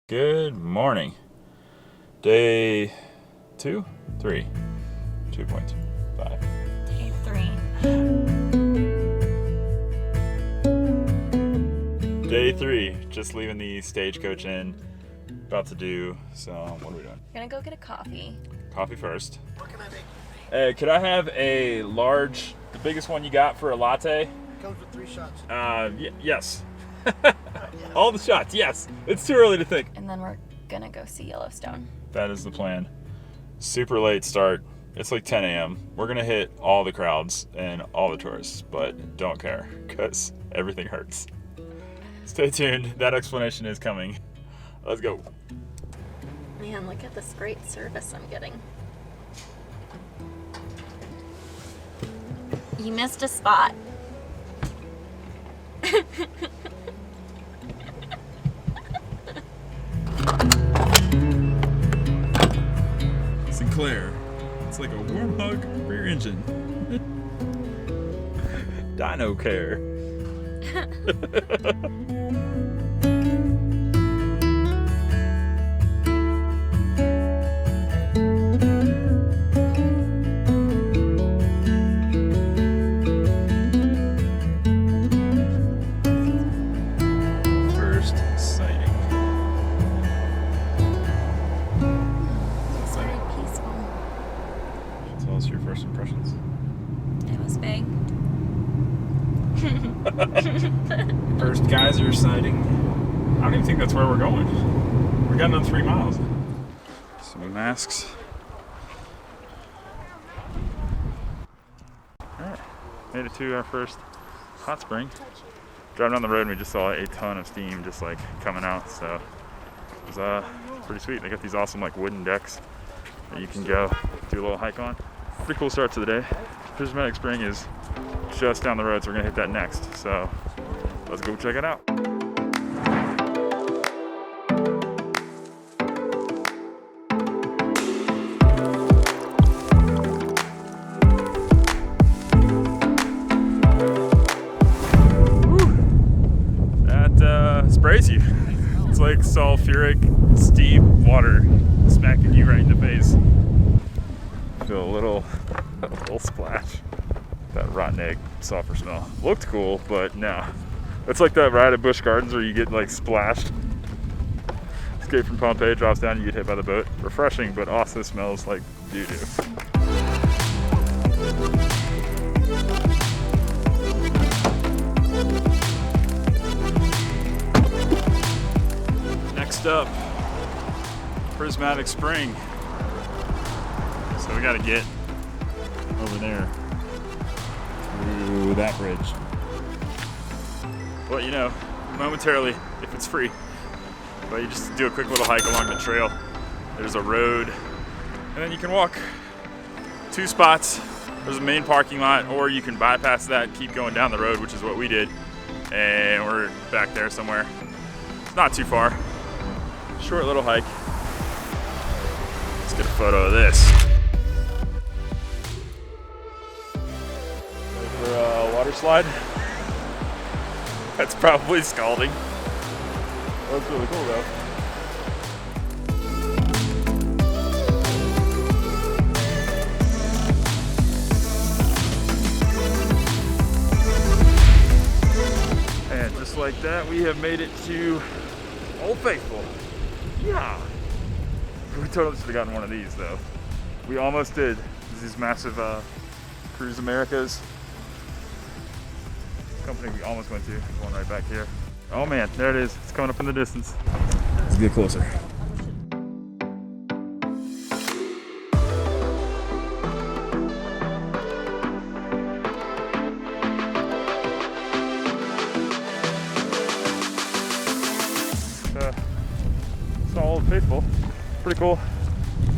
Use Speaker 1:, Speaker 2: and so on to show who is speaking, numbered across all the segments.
Speaker 1: Good morning. Day 2, 3, 2.5.
Speaker 2: Day 3.
Speaker 1: Day 3, just leaving the stagecoach in. About to do some, what are we doing?
Speaker 2: We're gonna go get a coffee.
Speaker 1: Coffee first. What can I make? Could I have a large, the biggest one you got for a latte?
Speaker 3: It comes with 3 shots.
Speaker 1: Yes. All the shots, yes. It's too early to think.
Speaker 2: And then we're gonna go see Yellowstone.
Speaker 1: That is the plan. Super late start. It's like 10 a.m. We're gonna hit all the crowds and all the tourists, but don't care because everything hurts. Stay tuned. That explanation is coming. Let's go.
Speaker 2: Man, look at this great service I'm getting. You missed a spot.
Speaker 1: Sinclair. It's like a warm hug for your engine. Dino care. First sighting.
Speaker 2: It's very peaceful.
Speaker 1: Tell us your first impressions.
Speaker 2: It was big.
Speaker 1: First geyser sighting. I don't even think that's where we're going. We're getting on 3 miles. Some masks. Alright, made it to our first hot spring. Driving down the road and we just saw a ton of steam just like coming out, so it was pretty sweet. They got these awesome like wooden decks that you can go do a little hike on. Pretty cool start to the day. Prismatic Spring is just down the road, so we're gonna hit that next. So let's go check it out. Woo. That sprays you. It's like sulfuric steam water smacking you right in the face. Feel a little splash. That rotten egg sulfur smell. Looked cool, but no. It's like that ride at Busch Gardens where you get like splashed. Escape from Pompeii, drops down, you get hit by the boat. Refreshing, but also smells like doo-doo. Next up, Prismatic Spring. So we gotta get over there through that bridge. Well, you know, momentarily, if it's free. But you just do a quick little hike along the trail. There's a road, and then you can walk 2 spots. There's a main parking lot, or you can bypass that and keep going down the road, which is what we did. And we're back there somewhere. It's not too far. Short little hike. Let's get a photo of this. For a water slide. That's probably scalding. That's really cool though. And just like that, we have made it to Old Faithful. Yeah. We totally should have gotten one of these though. We almost did. These massive Cruise Americas. Company we almost went to. There's one right back here. Oh man, there it is. It's coming up in the distance. Let's get closer. It's all Old Faithful. Pretty cool.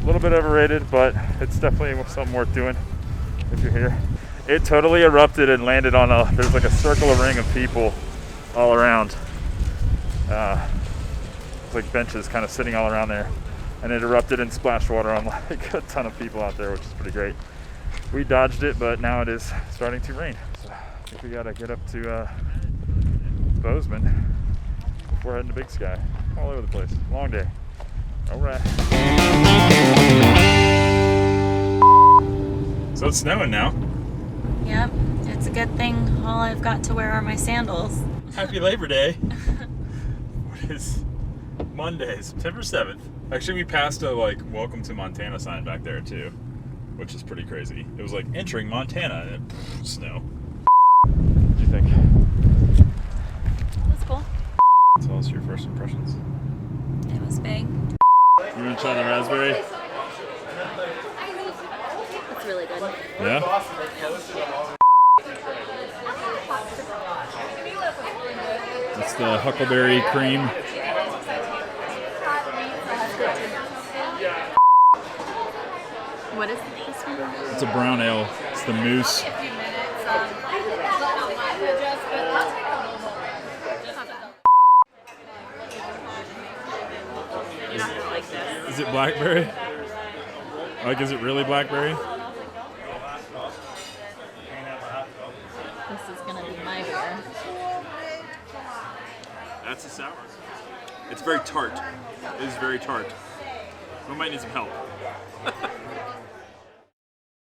Speaker 1: A little bit overrated, but it's definitely something worth doing if you're here. It totally erupted and landed on there's like a circular ring of people all around. It's like benches kind of sitting all around there. And it erupted and splashed water on like a ton of people out there, which is pretty great. We dodged it, but now it is starting to rain. So I think we gotta get up to Bozeman before heading to Big Sky. All over the place. Long day. All right. So it's snowing now.
Speaker 2: Yep, it's a good thing all I've got to wear are my sandals.
Speaker 1: Happy Labor Day. What is Monday, September 7th. Actually, we passed a welcome to Montana sign back there too, which is pretty crazy. It was like entering Montana and snow. What do you think?
Speaker 2: That's cool.
Speaker 1: Tell us your first impressions.
Speaker 2: It was big.
Speaker 1: You want to try the raspberry?
Speaker 2: It's really good.
Speaker 1: Yeah? It's the huckleberry cream.
Speaker 2: What is this one?
Speaker 1: It's a brown ale. It's the Moose.
Speaker 2: You're not gonna like this.
Speaker 1: Is it blackberry? Is it really blackberry?
Speaker 2: This is gonna be my beer.
Speaker 1: That's a sour. It's very tart. It is very tart. We might need some help.